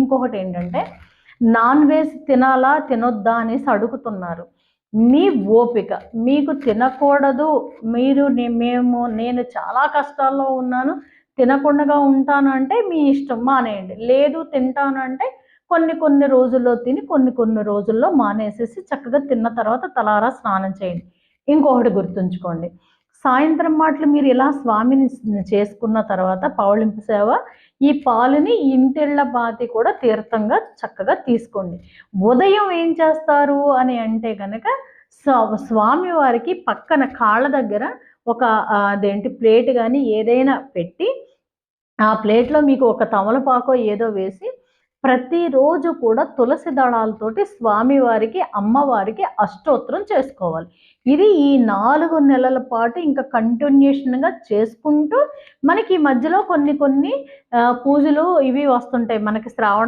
ఇంకొకటి ఏంటంటే non veg తినాలా తినొద్దా అనేసి అడుగుతున్నారు. మీ ఓపిక, మీకు తినకూడదు, నేను చాలా కష్టాల్లో ఉన్నాను తినకుండా ఉంటాను అంటే మీ ఇష్టం, మానేయండి. లేదు తింటాను అంటే కొన్ని రోజుల్లో తిని కొన్ని రోజుల్లో మానేసేసి చక్కగా తిన్న తర్వాత తలారా స్నానం చేయండి. ఇంకొకటి గుర్తుంచుకోండి, సాయంత్రం మాటలు మీరు ఇలా స్వామిని చేసుకున్న తర్వాత పౌళింపు సేవ, ఈ పాలుని ఇంటిళ్ళ బాతి కూడా తీర్థంగా చక్కగా తీసుకోండి. ఉదయం ఏం చేస్తారు అని అంటే కనుక స్వామి వారికి పక్కన కాళ్ళ దగ్గర ఒక అదేంటి ప్లేట్ కానీ ఏదైనా పెట్టి ఆ ప్లేట్లో మీకు ఒక తమలపాకో ఏదో వేసి ప్రతిరోజు కూడా తులసి దళాలతోటి స్వామివారికి అమ్మవారికి అష్టోత్తరం చేసుకోవాలి. ఇది ఈ 4 నెలల పాటు ఇంకా కంటిన్యూషన్గా చేసుకుంటూ మనకి ఈ మధ్యలో కొన్ని పూజలు ఇవి వస్తుంటాయి. మనకి శ్రావణ